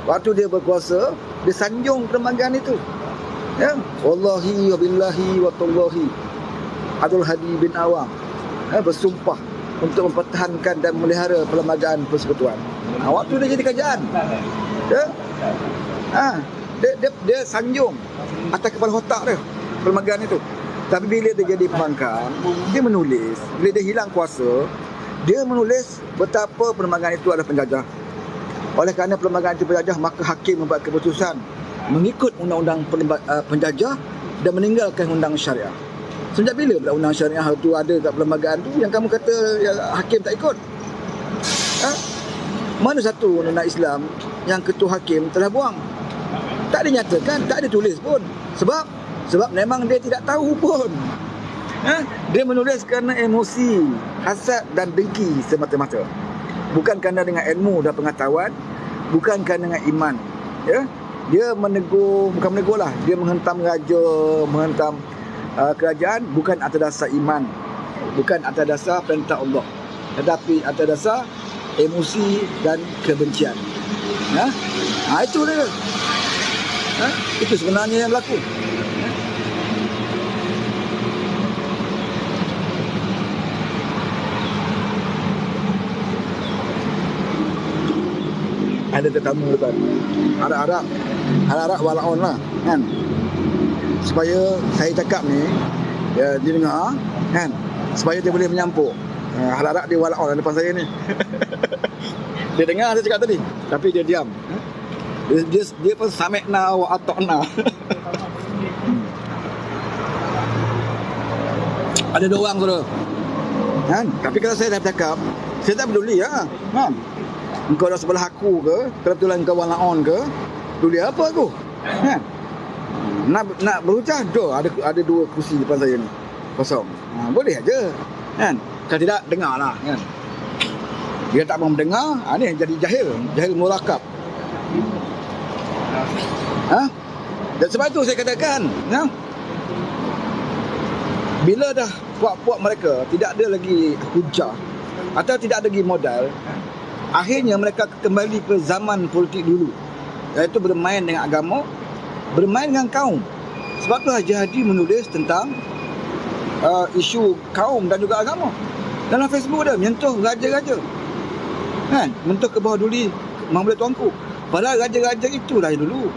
Waktu dia berkuasa, dia sanjung perlembagaan itu. Ya, wallahi wa billahi wa tallahi Abdul Hadi bin Awang bersumpah untuk mempertahankan dan memelihara perlembagaan persekutuan. Waktu dia jadi kerajaan, dia sanjung atas kepala otak dia perlembagaan itu. Tapi bila dia jadi pembangkang, dia menulis. Bila dia hilang kuasa, dia menulis betapa perlembagaan itu adalah penjajah. Oleh kerana perlembagaan itu penjajah, maka hakim membuat keputusan mengikut undang-undang penjajah dan meninggalkan undang syariah. Sejak bila pula undang syariah itu ada kat perlembagaan tu yang kamu kata ya, hakim tak ikut? Mana satu undang Islam yang ketua hakim telah buang? Tak dinyatakan, tak ditulis pun. Sebab memang dia tidak tahu pun. Dia menulis kerana emosi, hasad dan dengki semata-mata. Bukan kerana dengan ilmu dan pengetahuan, bukan kerana dengan iman. Ya? Dia menegur, bukan menegur lah, dia menghentam raja, menghentam kerajaan bukan atas dasar iman, bukan atas dasar perintah Allah, tetapi atas dasar emosi dan kebencian. Itu dia. Itu sebenarnya yang berlaku. Ada tetamu depan. Harap-harap walaon lah kan, supaya saya cakap ni dia dengar kan, supaya dia boleh menyampuk. Harap-harap dia walaon depan saya ni. Dia dengar saya cakap tadi, tapi dia diam. Dia pun samekna wa atokna. Ada dua orang saudara kan, tapi kalau saya dah bercakap, saya tak peduli kan. Engkau dah sebelah aku ke, kebetulan kau walaon ke, peduli apa aku kan? Nak berucah, ada dua kursi depan saya ni kosong. Boleh aja kan, kalau tidak dengar lah kan. Dia tak mau mendengar, ni yang jadi jahil murakab. Dan sebab tu saya katakan, bila dah puak-puak mereka tidak ada lagi hujah atau tidak ada lagi modal, akhirnya mereka kembali ke zaman politik dulu, iaitu bermain dengan agama, bermain dengan kaum. Sebab tu Haji Hadi menulis tentang isu kaum dan juga agama. Dalam Facebook dia menyentuh raja-raja kan, menyentuh ke bawah duli Mahmud Tuanku. Padahal raja-raja itulah dulu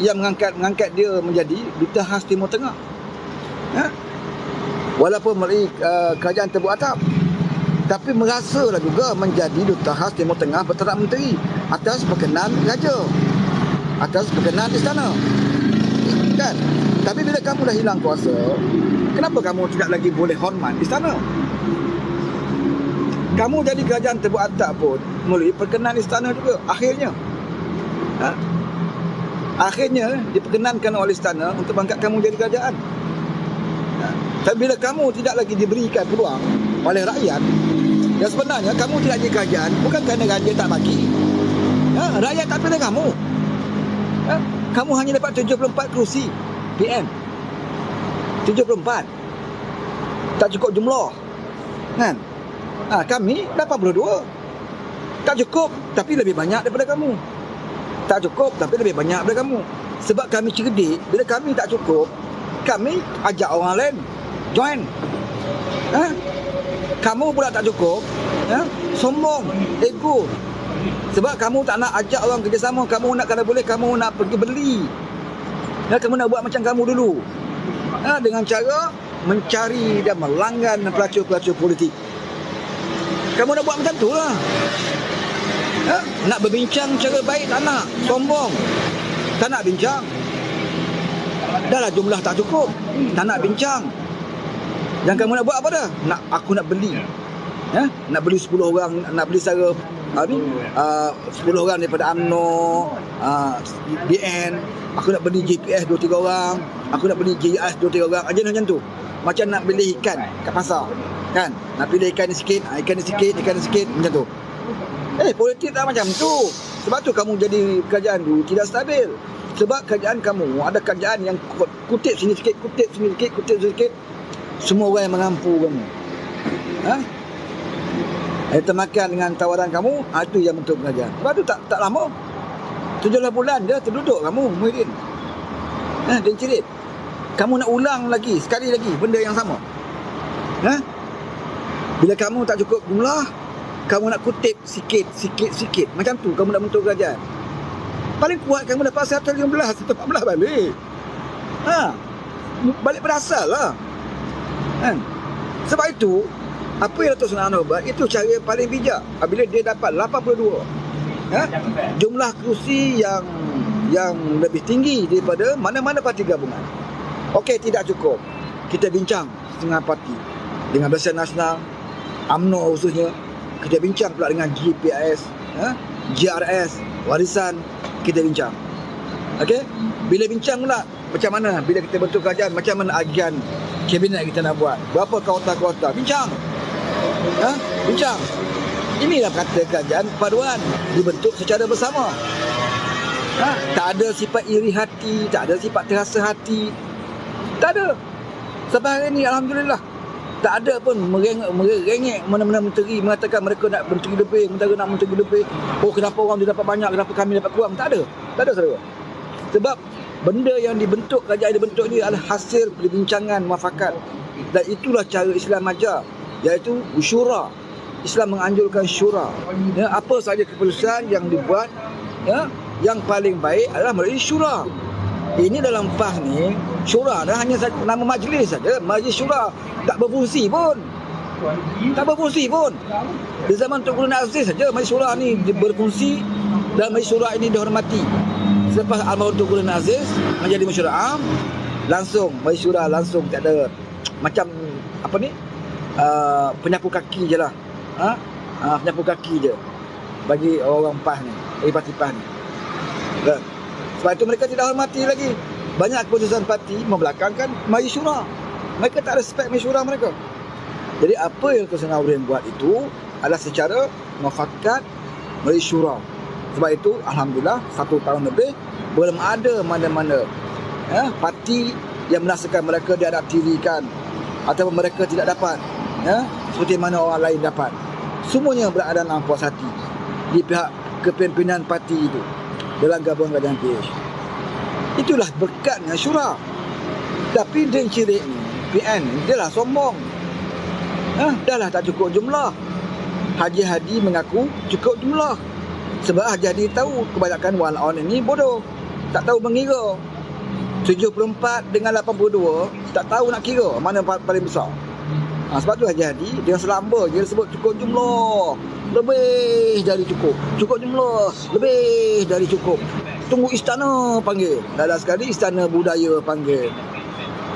yang mengangkat dia menjadi duta khas Timur Tengah. Walaupun melalui kerajaan Tebu Atap, tapi merasalah juga menjadi duta khas Timur Tengah Perdana Menteri atas perkenan raja, atas perkenan istana kan. Tapi bila kamu dah hilang kuasa, kenapa kamu tidak lagi boleh hormat istana? Kamu jadi kerajaan Tebu Atap pun melalui perkenan istana juga. Akhirnya diperkenankan oleh istana untuk mengangkat kamu jadi kerajaan. Tapi bila kamu tidak lagi diberikan peluang oleh rakyat, dan sebenarnya kamu tidak jadi kerajaan bukan kerana raja tak bagi, rakyat tak pilih kamu. Kamu hanya dapat 74 kerusi PM, 74, tak cukup jumlah kan. Kami 82, tak cukup tapi lebih banyak daripada kamu. Tak cukup tapi lebih banyak daripada kamu. Sebab kami cerdik, bila kami tak cukup, kami ajak orang lain join. Kamu pula tak cukup, sombong, ego. Sebab kamu tak nak ajak orang kerjasama, kamu nak, kalau boleh kamu nak pergi beli. Kamu nak buat macam kamu dulu, dengan cara mencari dan melanggan pelacur-pelacur politik. Kamu nak buat macam tu lah. Nak berbincang cara baik tak nak, sombong, tak nak bincang. Dah lah jumlah tak cukup, tak nak bincang. Dan kamu nak buat apa dah? Aku nak beli. Nak beli 10 orang, nak beli secara 10 orang daripada UMNO, BN. Aku nak beli GPS 2-3 orang, aku nak beli JIS 2-3 orang. Aja macam tu. Macam nak beli ikan kat pasar kan, nak pilih ikan ni sikit, ikan ni sikit macam tu. Politik tak macam tu. Sebab tu kamu jadi kerajaan tu tidak stabil. Sebab kerajaan kamu ada kerajaan yang kutip sini sikit, kutip sini sikit. Semua orang yang mengampu kamu. Termakan dengan tawaran kamu, itu yang bentuk kerajaan. Sebab tu tak lama. 17 bulan dia terduduk kamu, Muhyiddin. Dia cerit. Kamu nak ulang lagi, sekali lagi benda yang sama. Bila kamu tak cukup jumlah, kamu nak kutip sikit. Macam tu kamu nak bentuk kerajaan. Paling kuat kamu dapat 115, 114 balik. Balik pada asal lah. Sebab itu, apa yang Datuk Seri Anwar buat, itu cara yang paling bijak. Bila dia dapat 82 jumlah kerusi yang lebih tinggi daripada mana-mana parti gabungan. Okey, tidak cukup. Kita bincang setengah parti dengan Barisan Nasional, UMNO khususnya. Kita bincang pula dengan GPS, GRS, Warisan. Kita bincang. Okey, bila bincang pula macam mana, bila kita bentuk kerajaan, macam mana agian kabinet kita nak buat, berapa kota-kota, bincang. Bincang. Inilah kata kerajaan paduan, dibentuk secara bersama. Tak ada sifat iri hati, tak ada sifat terasa hati. Tak ada. Sampai hari ini alhamdulillah tak ada pun merengek mana-mana menteri mengatakan mereka nak menteri lebih, menteri nak menteri lebih. Oh, kenapa orang dia dapat banyak, kenapa kami dapat kurang? Tak ada. Tak ada, saudara. Sebab benda yang dibentuk, kerajaan dibentuk ni adalah hasil perbincangan muafakat. Dan itulah cara Islam ajar, iaitu syura. Islam menganjurkan syura. Apa sahaja keputusan yang dibuat, yang paling baik adalah melalui syura. Ini dalam PAS ni, syura dah hanya nama majlis saja, majlis syura. Tak berfungsi pun. Di zaman Tun Guru Aziz saja majlis syura ni berfungsi dan majlis syura ini dihormati. Selepas almarhum Tun Guru Aziz menjadi masyarakat am, langsung majlis syura langsung tak ada macam apa ni? Penyapu kaki je lah. Penyapu kaki je bagi orang PAS ni, bagi parti PAS ni. Sebab itu mereka tidak hormati lagi. Banyak keputusan parti membelakangkan majlis syura. Mereka tak respect majlis syura mereka. Jadi apa yang Datuk Seri Anwar buat itu adalah secara muafakat majlis syura. Sebab itu alhamdulillah 1 tahun lebih belum ada mana-mana parti yang merasakan mereka diadaktirikan ataupun mereka tidak dapat seperti mana orang lain dapat. Semuanya berada dalam puas hati di pihak kepimpinan parti itu dalam gabungan kerajaan PH. Itulah berkatnya syura. Tapi dia cirik ni, PN dia lah sombong. Dah lah tak cukup jumlah. Haji Hadi mengaku cukup jumlah. Sebab Haji Hadi tahu kebanyakan walaun ini bodoh, tak tahu mengira. 74 dengan 82 tak tahu nak kira mana paling besar. Sebab tu Haji Hadi dengan selamba dia sebut cukup jumlah, lebih dari cukup. Cukup jumlah, lebih dari cukup. Tunggu istana panggil. Dah sekali istana budaya panggil.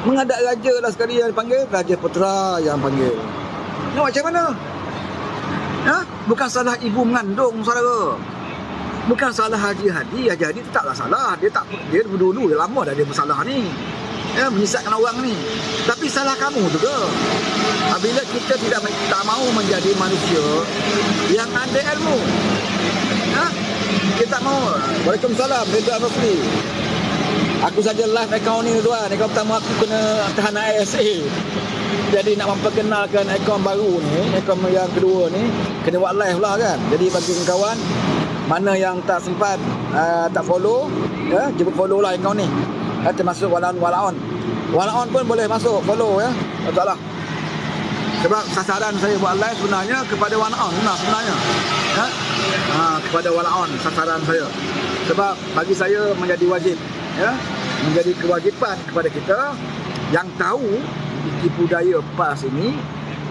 Menghadap raja dah sekali yang panggil, Raja Putra yang panggil. Ni macam mana? Bukan salah ibu mengandung, saudara. Bukan salah Haji Hadi. Haji Hadi tetaplah salah. Dia dulu dah lama dah dia bersalah ni. Menyesatkan orang ni. Tapi salah kamu juga. Bila kita tak mahu menjadi manusia yang ada ilmu. Kita tak mahu. Waalaikumsalam, Ridwan Rosli. Aku saja live account ni tuan. Account pertama aku kena tahan ISA. Jadi nak memperkenalkan akaun baru ni, akaun yang kedua ni, kena buat live lah kan. Jadi bagi kawan mana yang tak sempat tak follow, cuba follow lah akaun ni. Termasuk walaun pun boleh masuk follow ya. Taklah. Sebab sasaran saya buat live sebenarnya kepada walaun sebenarnya. Kepada walaun sasaran saya. Sebab bagi saya menjadi wajib menjadi kewajipan kepada kita yang tahu tipu daya PAS ini,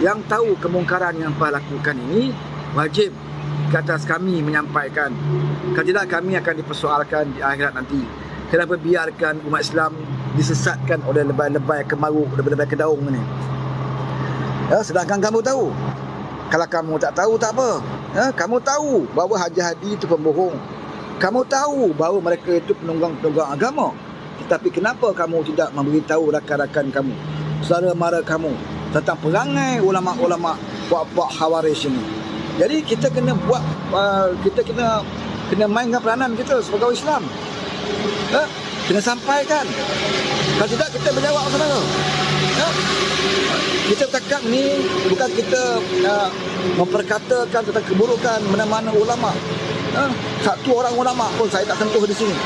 yang tahu kemungkaran yang PAS lakukan ini, wajib ke atas kami menyampaikan. Kalau tidak kami akan dipersoalkan di akhirat nanti. Kenapa biarkan umat Islam disesatkan oleh lebay-lebay kemaruk, lebay-lebay kedaung ni? Sedangkan kamu tahu. Kalau kamu tak tahu tak apa. Kamu tahu bahawa Haji Hadi itu pembohong. Kamu tahu bahawa mereka itu penunggang-penunggang agama. Tetapi kenapa kamu tidak memberitahu rakan-rakan kamu, saudara mara kamu, tentang perangai ulama-ulama puak-puak Khawarij ini? Jadi kita kena buat, kita kena mainkan peranan kita sebagai Islam. Kena sampaikan. Kalau tidak kita berjawab saudara. Kita bercakap ni bukan kita memperkatakan tentang keburukan mana-mana ulama. Satu orang ulama pun saya tak sentuh di sini.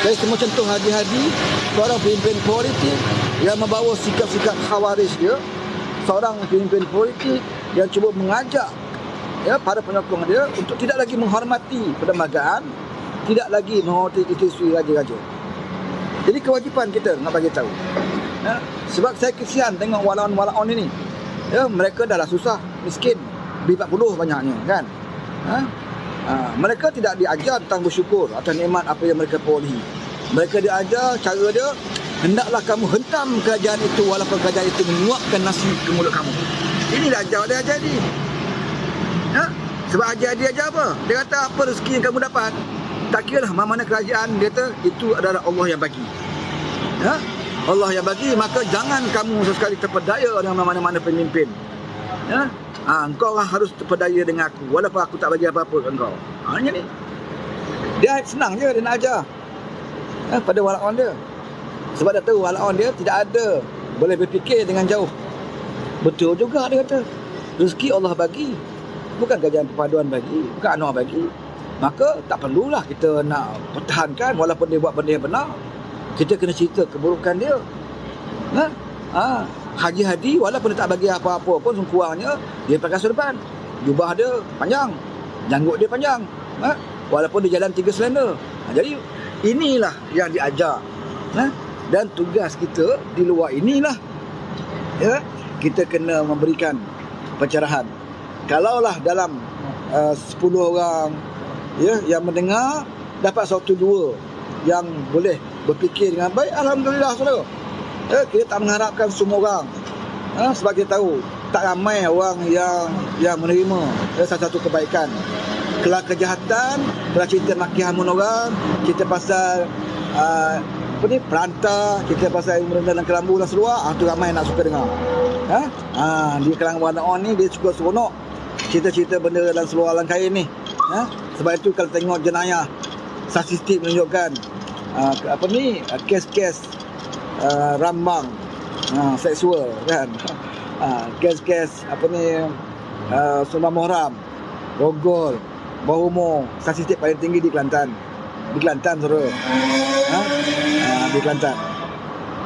Saya cuma sentuh Hadi, seorang pemimpin politik yang membawa sikap-sikap khawarij dia, seorang pemimpin politik yang cuba mengajak para penyokong dia untuk tidak lagi menghormati perlembagaan, tidak lagi menghormati institusi raja-raja. Jadi kewajipan kita nak bagi tahu. Sebab saya kesian tengok walaun-walaun ini. Mereka dah lah susah, miskin, B40 banyaknya kan. Mereka tidak diajar tentang bersyukur atas nikmat apa yang mereka perolehi. Mereka diajar cara dia, hendaklah kamu hentam kerajaan itu walaupun kerajaan itu menyuapkan nasi ke mulut kamu. Ini dah ajar dia jadi. Sebab ajar dia ajar apa? Dia kata apa rezeki yang kamu dapat, tak kira lah mana kerajaan, dia kata itu adalah Allah yang bagi. Allah yang bagi, maka jangan kamu sesekali terpedaya dengan mana-mana pemimpin. Engkau harus terpedaya dengan aku walaupun aku tak bagi apa-apa kat engkau. Macam ni. Dia senang je dia nak ajar pada walaun dia. Sebab dia tahu walaun dia tidak ada boleh berfikir dengan jauh. Betul juga dia kata. Rezeki Allah bagi, bukan kerajaan perpaduan bagi, bukan Anwar bagi. Maka tak perlulah kita nak pertahankan walaupun dia buat benda yang benar. Kita kena cerita keburukan dia. Haji Hadi walaupun dia tak bagi apa-apa pun, kurangnya dia pakai serban, jubah dia panjang, janggut dia panjang, walaupun dia jalan 3 selender. Jadi inilah yang diajar. Dan tugas kita di luar inilah, kita kena memberikan pencerahan. Kalaulah dalam 10 orang yang mendengar dapat 1-2 yang boleh berfikir dengan baik, alhamdulillah saudara. Kita tak mengharapkan semua orang, sebab kita tahu tak ramai orang yang menerima satu kebaikan. Kalau kejahatan, kalau cerita maki hamun orang, cerita pasal perantar, cerita pasal benda dalam kelambu dan seluar, tu ramai nak suka dengar. Di kalangan warna ni dia suka seronok cerita-cerita benda dalam seluar dalam kain ni. Sebab itu kalau tengok jenayah, statistik menunjukkan kes-kes rambang seksual kan, kes-kes sunnah muhram, rogol, berumur, statistik paling tinggi di Kelantan. Di Kelantan saudara. Di Kelantan.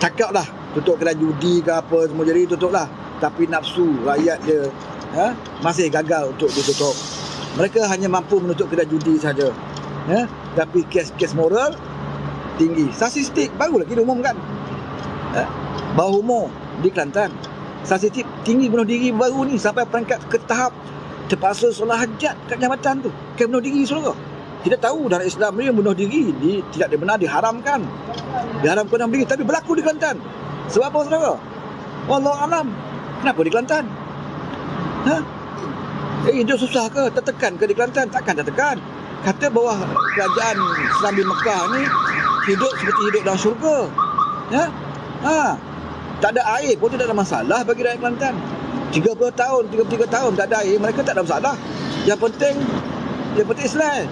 Cakap lah tutup kedai judi ke apa semua, jadi tutup lah. Tapi nafsu rakyat dia masih gagal untuk ditutup. Mereka hanya mampu menutup kedai judi saja. Tapi kes-kes moral tinggi. Statistik baru lagi diumumkan. Bawah umur di Kelantan, statistik tinggi bunuh diri baru ni sampai peringkat ke tahap terpaksa solat hajat kat jambatan tu. Kes bunuh diri saudara. Kita tahu dalam Islam ni bunuh diri tidak benar, diharamkan. Diharamkan bunuh diri, tapi berlaku di Kelantan. Sebab apa saudara? Wallahu alam. Kenapa di Kelantan? Hidup susah ke? Tertekan ke di Kelantan? Takkan tertekan. Kata bawah kerajaan Islam di Mekah ni hidup seperti hidup dalam syurga. Tak ada air pun tidak ada masalah bagi rakyat Kelantan. 30 tahun, 33 tahun tak ada air, mereka tak ada masalah. Yang penting Islam.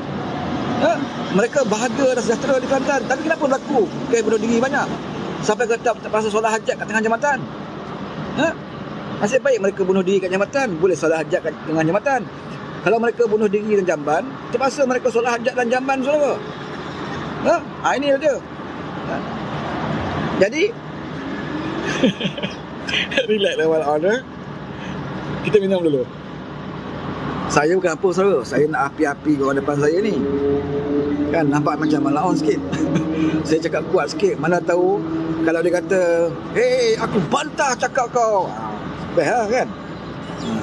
Mereka bahagia dan sejahtera di Kelantan. Tapi kenapa berlaku kes bunuh diri banyak? Sampai kata terpaksa solat hajat kat tengah jambatan. Nasib baik mereka bunuh diri kat jambatan, boleh solat hajat kat tengah jambatan. Kalau mereka bunuh diri dalam jamban, terpaksa mereka solat hajat dalam jamban saudara. Ini dia. Jadi relax level order. Kita minum dulu. Saya bukan apa saudara, saya nak api-api orang depan saya ni. Kan nampak macam malaon sikit. Saya cakap kuat sikit, mana tahu kalau dia kata, "Hey, aku bantah cakap kau." Best lah kan.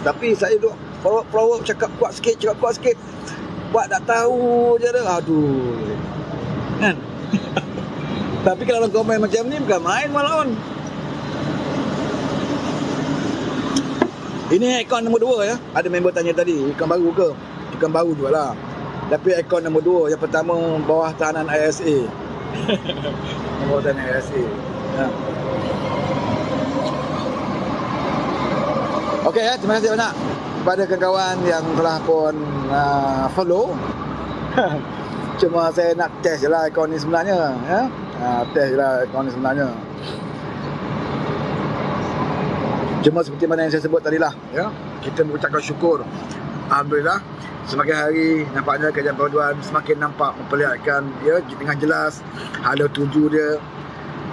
Tapi saya duk forward cakap kuat sikit. Buat tak tahu je dah. Aduh. Kan? Tapi kalau orang komen macam ni bukan main malaon. Ini akaun nombor 2 ya. Ada member tanya tadi, akaun baru ke? Akaun baru jugalah. Tapi akaun nombor 2, yang pertama bawah tahanan ISA. Bawah tahanan ISA. Okey ya, terima kasih banyak kepada kawan yang telah pun follow. Cuma saya nak test je lah akaun ni sebenarnya ya. Test je lah akaun ni sebenarnya. Cuma seperti mana yang saya sebut tadi lah ya, kita mengucapkan syukur, alhamdulillah semakin hari nampaknya Kerajaan Perpaduan semakin nampak memperlihatkan ya dengan jelas hala tuju dia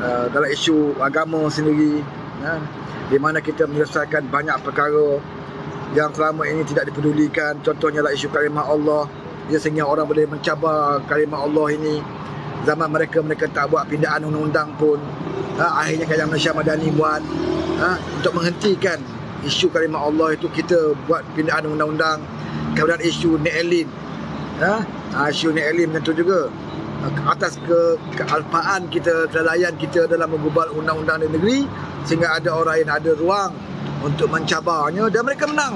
dalam isu agama sendiri, ya, di mana kita menyelesaikan banyak perkara yang selama ini tidak dipedulikan. Contohnya lah isu kalimah Allah, ya, sehingga orang boleh mencabar kalimah Allah ini. Zaman mereka tak buat pindaan undang-undang pun, akhirnya Kerajaan Malaysia Madani buat untuk menghentikan isu kalimah Allah itu, kita buat pindaan undang-undang. Kemudian isu Neelin, isu Neelin tentu juga atas kealpaan kita, kelalaian kita dalam menggubal undang-undang di negeri, sehingga ada orang yang ada ruang untuk mencabarnya dan mereka menang.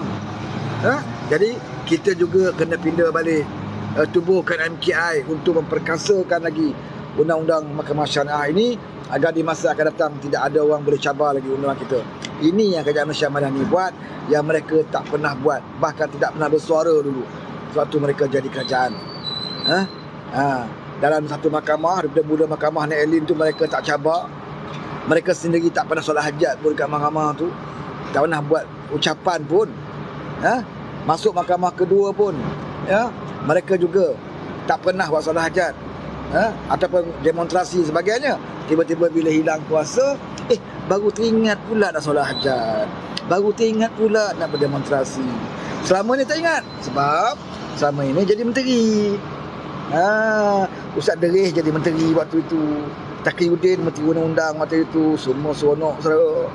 Jadi kita juga kena pindah balik, tubuhkan MKI untuk memperkasakan lagi undang-undang Mahkamah Syariah ini, agar di masa akan datang tidak ada orang boleh cabar lagi undang-undang kita. Ini yang Kerajaan Malaysia Madani buat, yang mereka tak pernah buat, bahkan tidak pernah bersuara dulu sewaktu mereka jadi kerajaan. Dalam satu mahkamah, daripada mula mahkamah Neelin tu mereka tak cabar. Mereka sendiri tak pernah solat hajat pun dekat mahkamah tu, tak pernah buat ucapan pun. Masuk mahkamah kedua pun, ya, mereka juga tak pernah buat solat hajat, ataupun demonstrasi sebagainya. Tiba-tiba bila hilang kuasa, baru teringat pula nak solat hajat, baru teringat pula nak berdemonstrasi. Selama ni tak ingat, sebab selama ini jadi menteri. Ustaz Derih jadi menteri waktu itu, Taqiyuddin menteri undang-undang waktu itu, semua seronok saudara.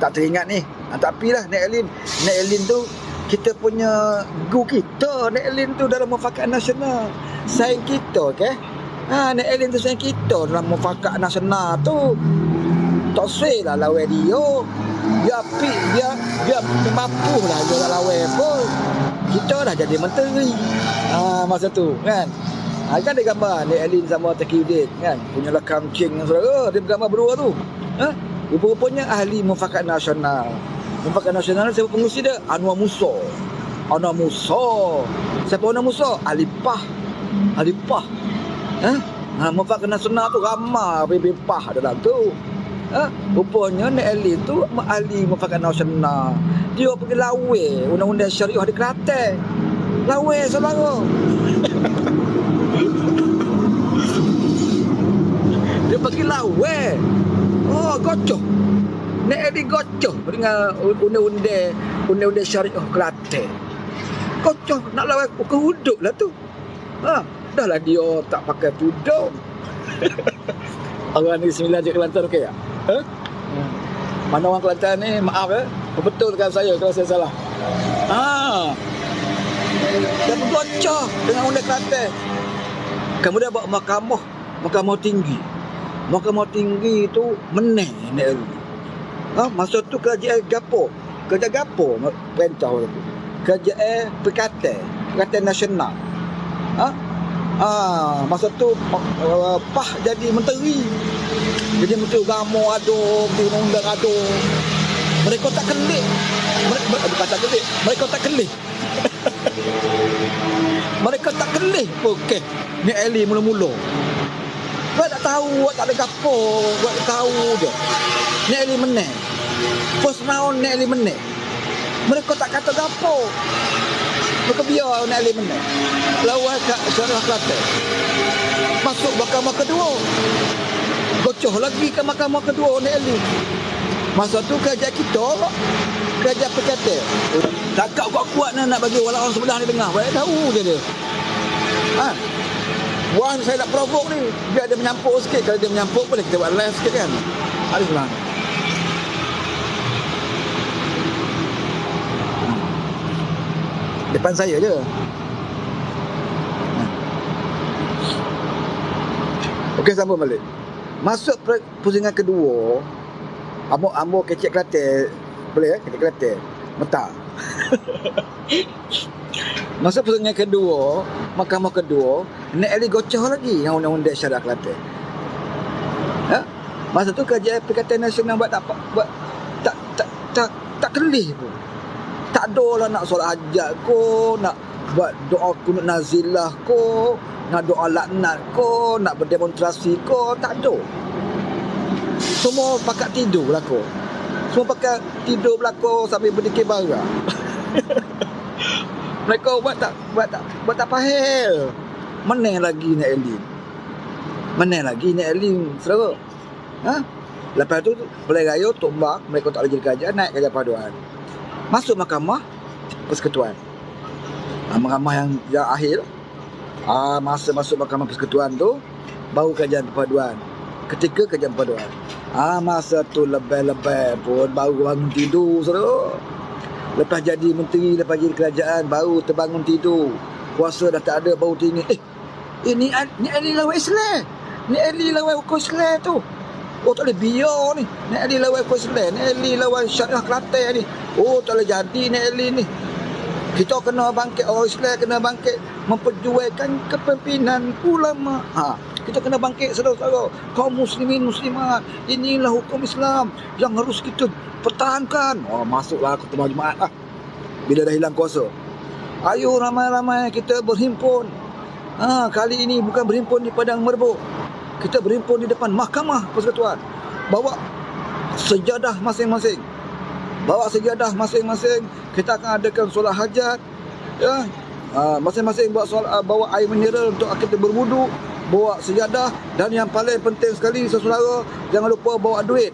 Tak teringat ni. Tapi lah Neelin tu kita punya guru kita. Neelin tu dalam Mufakat Nasional, saing kita, okey. Neelin tu saing kita dalam Mufakat Nasional tu. Tak suai lah lawan dia. Dia mampu lah dia tak lawan pun. Kita dah jadi menteri masa tu, kan. Kan ada gambar Neelin sama Taqiyuddin, kan, punya lekang cing saudara. Dia bergambar berdua tu. Rupa-rupanya ahli Mufakat Nasional. Mufakat Nasional siapa pengurusi dia? Anwar Musa. Siapa Anwar Musa? Alipah. Mufakat Nasional tu ramai PAH dalam tu. Rupanya Neelin tu ahli Mufakat Nasional. Dia pergi lawe undang-undang syariah di Kelantan. Lawe saudara. Dia pergi lawe. Gocoh. Neelin gocoh dengan undang-undang syariah Kelantan. Gocoh nak lawan ke hudud lah tu. Dah lah dia tak pakai tudung. Orang Negeri Sembilan je Kelantan okey tak? Mana orang Kelantan ni, maaf betulkan saya kalau saya salah. Dia bergocoh dengan undang Kelantan. Kemudian bawa Mahkamah Tinggi. Mahkamah Tinggi tu menang Neelin. Masa tu kerajaan gapo perintah tu. Kerajaan Perikatan Nasional. Masa tu PAH jadi menteri. Jadi menteri agama ada, menteri undang ada. Mereka tak kelih. Mereka tak kelih. Mereka tak kelih. Okey. Neelin mula-mula. Buat tak tahu, buat tak ada gapo, buat tak tahu je. Neelin menang. First round Neelin menang. Mereka tak kata gapo. Mereka biar Neelin menang. Lawan kat Syariah Kelantan. Masuk mahkamah kedua. Gocoh lagi ke mahkamah kedua Neelin. Masa tu kerajaan kita, kerajaan Perikatan. Cakap kuat-kuat nak bagi orang sebelah ni dengar. Baik tahu je dia. Wah, saya nak provoke ni. Biar dia menyampuk sikit. Kalau dia menyampuk boleh kita buat live sikit kan. Ada sebelah. Depan saya je. Okey, sambung balik. Masuk pusingan kedua, Ambo kecek Kelantan. Boleh kecek Kelantan. Mentah. Masa pusingan kedua, mahkamah kedua, Neelin gocoh lagi dengan undang-undang syariah Kelantan. Masa tu kerajaan Perikatan Nasional buat tak kelih pun. Tak ada lah nak solat hajat ko, nak buat doa kunut nazilah ko, nak doa laknat ko, nak berdemonstrasi ko, tak ada. Semua pakat tidur belako. Semua pakat tidur belako sambil berdikir bara. Mereka buat tak pahal. Mana lagi nak Elin? Mana lagi nak Elin, saudara? Ha? Lepas tu Pilihan Raya tombak, mereka tak lagi kerja, naik kerja paduan. Masuk mahkamah persekutuan. Mahkamah yang akhir. Masa masuk mahkamah persekutuan tu baru kerajaan perpaduan. Ketika kerajaan perpaduan. Masa tu lebih-lebih pun baru bangun tidur, saudara. Lepas jadi menteri, lepas jadi kerajaan, baru terbangun tidur. Kuasa dah tak ada, baru tinggi. Ni Ali lawan Islam. Ni Ali lawan hukum Islam tu. Oh, tak boleh biar ni. Ni Ali lawan hukum Islam. Ni Ali lawan syariah Kelantan ni. Oh, tak boleh jadi ni Ali ni. Kita kena bangkit, orang Islam kena bangkit memperjuangkan kepimpinan ulama. Kita kena bangkit, saudara-saudara. Kaum muslimin, muslimat. Inilah hukum Islam yang harus kita pertahankan. Masuklah aku tengah Jumaat lah. Bila dah hilang kuasa. Ayo ramai-ramai kita berhimpun. Kali ini bukan berhimpun di Padang Merbuk. Kita berhimpun di depan Mahkamah Persekutuan. Bawa sejadah masing-masing. Kita akan adakan solat hajat. Ya. Masing-masing bawa air mineral untuk kita berwuduk, bawa sejadah, dan yang paling penting sekali, saudara, jangan lupa bawa duit.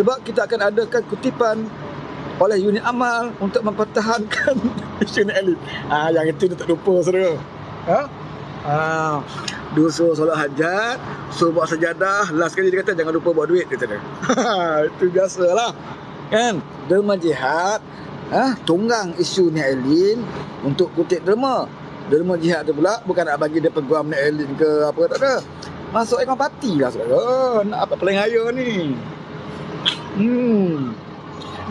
Sebab kita akan adakan kutipan oleh unit amal untuk mempertahankan unit elit. Yang itu tak lupa, saudara. Dosa solat hajat, so bawa sejadah, last kali dia kata jangan lupa bawa duit, dia kata. Itu biasalah. Kan? Derma jihad, tunggang isu ni Elin untuk kutip derma. Derma jihad tu pula bukan nak bagi dia peguam ni Elin ke apa, tak ada. Masuk ikon parti lah, saudara. Nak apa Pilihan Raya ni?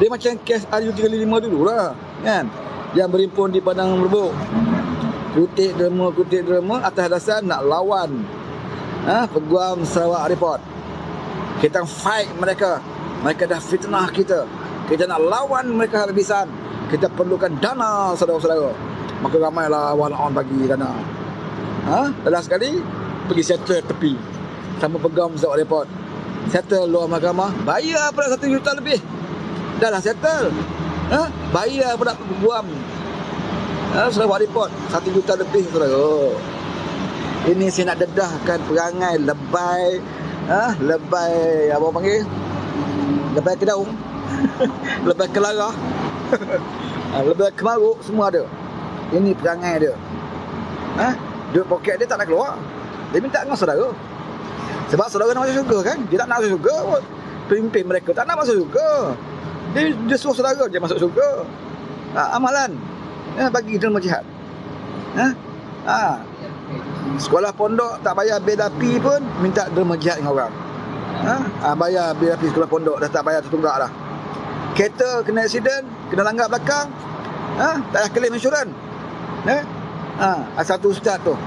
Dia macam kes RU355 dulu lah, kan? Yang berhimpun di Padang Merbuk. Kutip derma atas dasar nak lawan peguam Sarawak Report. Kita fight mereka. Mereka dah fitnah kita. Kita nak lawan mereka habisan. Kita perlukan dana, saudara-saudara. Maka ramailah awal-awal bagi dana. Last sekali pergi settle tepi sama peguam Sarawak Report. Settle luar mahkamah, bayar pula 1 juta lebih. Dah lah settle. Bayar pula peguam Sarawak Report 1 juta lebih, saudara. Ini saya nak dedahkan perangai lebay. Lebay apa panggil? Lebay kedaung. Lebay kelarah. Lebay kemaruk, semua ada. Ini perangai dia. Duit poket dia tak nak keluar. Dia minta dengan saudara. Sebab saudara nak masuk syurga, kan? Dia tak nak masuk syurga. Pemimpin mereka tak nak masuk syurga. Dia suruh saudara je masuk syurga. Amalan bagi derma jihad. Sekolah pondok tak bayar bil api pun minta derma jihad dengan orang. Bayar bil api sekolah pondok dah tak bayar tertunggak dah. Kereta kena aksiden, kena langgar belakang, tak payah claim insurans. Satu ustaz tu,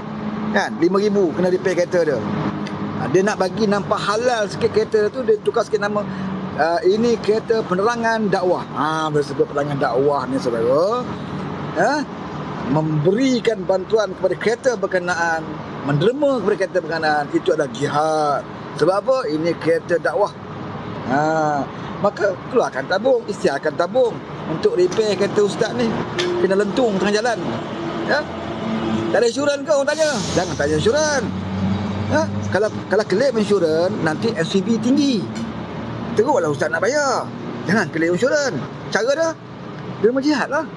kan, 5,000 kena repair kereta dia. Dia nak bagi nampak halal sikit kereta tu, dia tukar sikit nama. Ini kereta penerangan dakwah. Bersebut penerangan dakwah ni, saudara. Memberikan bantuan kepada kereta berkenaan, menderma kepada kereta berkenaan, itu adalah jihad. Sebab apa? Ini kereta dakwah. Maka keluarkan tabung, isytiharkan tabung untuk repair kereta ustaz ni. Kena lentung tengah jalan. Tak ada insurans ke, orang tanya? Jangan tanya insurans. Kalau claim insurans, nanti SCB tinggi. Teruklah ustaz nak bayar. Jangan claim insurans. Cara dia derma jihad lah.